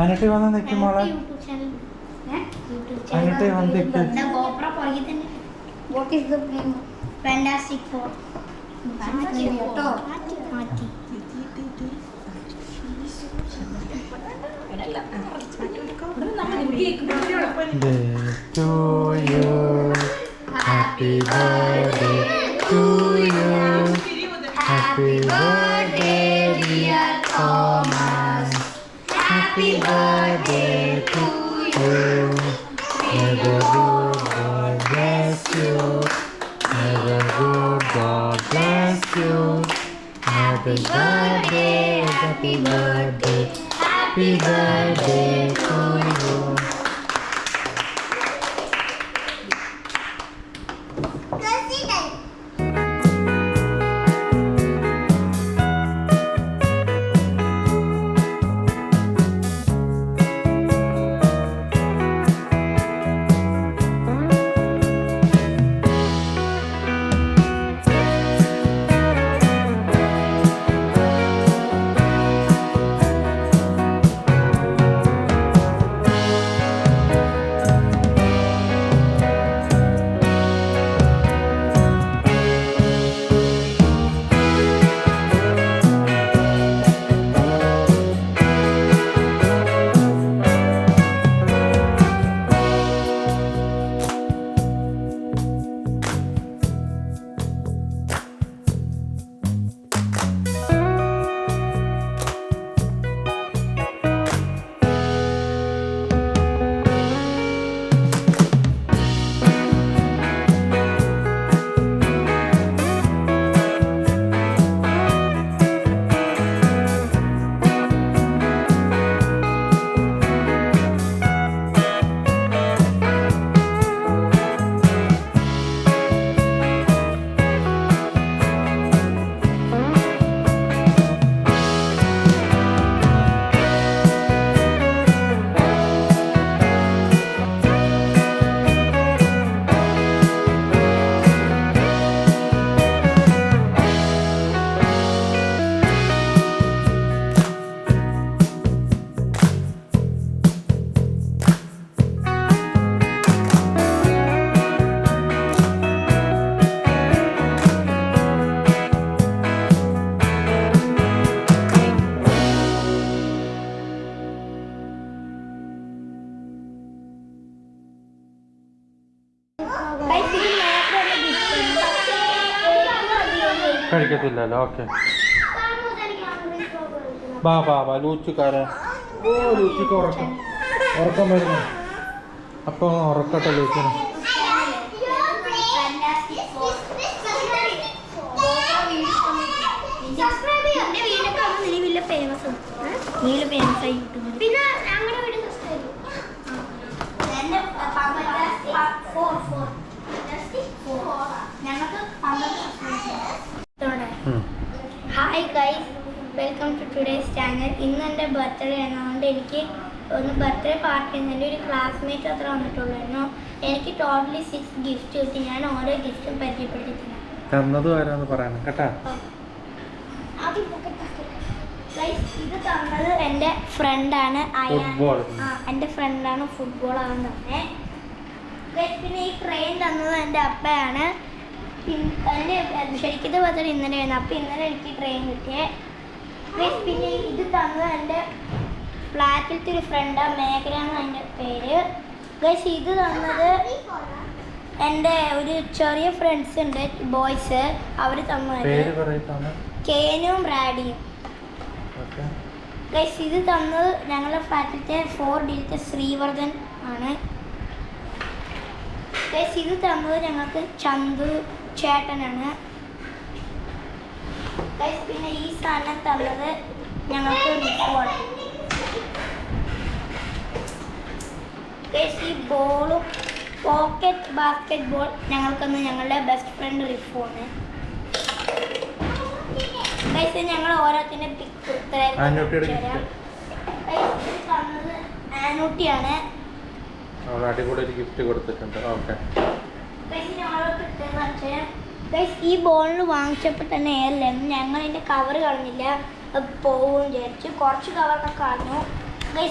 അതിനിട്ട് വന്ന് നിൽക്കും മോളെ. അതിനിട്ട് വന്ന് നിൽക്കും. What is the name? Fantastic Four. To you, happy birthday to you, happy birthday dear Thomas, happy birthday to you. May the good God bless you, may the good God bless you, happy birthday, happy birthday, happy birthday to you. കഴിക്കത്തില്ലല്ലോ. Okay, ബാ ബാ ബാ ലൂച്ചുകാരൻ. ഓ ലൂച്ചിക്ക് ഉറക്കം വരുന്നു. അപ്പോൾ ഉറക്കട്ടെ ലൂച്ചിന്. പിന്നെ ഞങ്ങളുടെ വീട് hi guys, welcome to today's channel. ഇന്ന് എൻ്റെ ബർത്ത്ഡേ ആയതുകൊണ്ട് എനിക്ക് ഒന്ന് ബർത്ത്ഡേ പാർട്ടി എൻ്റെ ഒരു ക്ലാസ്മേറ്റ് അത്ര വന്നിട്ടുള്ളായിരുന്നു. എനിക്ക് ടോട്ടലി 6 ഗിഫ്റ്റ് കിട്ടി. ഞാൻ ഓരോ ഗിഫ്റ്റും പരിചയപ്പെടുത്തിയിട്ടില്ല. തന്നതും ആരാന്ന് പറയണം കേട്ടാ. ഇത് തന്നത് എൻ്റെ ഫ്രണ്ടാണ് അയാൻ. എൻ്റെ ഫ്രണ്ടാണ് ഫുട്ബോൾ ആവാൻ തന്നെ. പിന്നെ ഈ ട്രെയിൻ തന്നത് എൻ്റെ അപ്പയാണ്. എൻ്റെ ശരിക്കും ബർത്ത്ഡേ ഇന്നലെയായിരുന്നു. അപ്പം ഇന്നലെ എനിക്ക് ട്രെയിൻ കിട്ടിയേ. പിന്നെ ഇത് തന്നത് എൻ്റെ ഫ്ലാറ്റിലത്തെ ഒരു ഫ്രണ്ടാണ്, മേഖല എന്നാണ് എൻ്റെ പേര്. ഗൈസ് ഇത് തന്നത് എൻ്റെ ഒരു ചെറിയ ഫ്രണ്ട്സ് ഉണ്ട്, ബോയ്സ്. അവർ തന്നത് കേനും റാഡിയും. ഗൈസ് ഇത് തന്നത് ഞങ്ങളുടെ ഫ്ലാറ്റിലത്തെ 4 ഡിജിറ്റ് ശ്രീവർദ്ധൻ ആണ്. ഗൈസ് ഇത് തന്നത് ഞങ്ങൾക്ക് ചന്തു ചേട്ടനാണ്. ഗൈസ് പിന്നെ ഈ സാധനം തന്നത് ഞങ്ങൾക്ക് റിഫോണ്. ഗൈസ് ഈ ബോളും പോക്കറ്റ് ബാസ്കറ്റ് ബോൾ ഞങ്ങൾക്കൊന്ന് ഞങ്ങളുടെ ബെസ്റ്റ് ഫ്രണ്ട് റിഫോണ്. ഗൈസ് ഞങ്ങൾ ഓരോത്തിന്റെ പിക്ക് തന്നത് ആനൂട്ടിയാണ്. അടിപൊളി ഗിഫ്റ്റ് കൊടുത്തിട്ടുണ്ട്. ഓക്കെ, ഈ ബോളിന് വാങ്ങിച്ചപ്പോൾ തന്നെ എയർലായിരുന്നു. ഞങ്ങൾ അതിൻ്റെ കവർ കളഞ്ഞില്ല. പോകും വിചാരിച്ച് കുറച്ച് കവറൊക്കെ കളഞ്ഞു.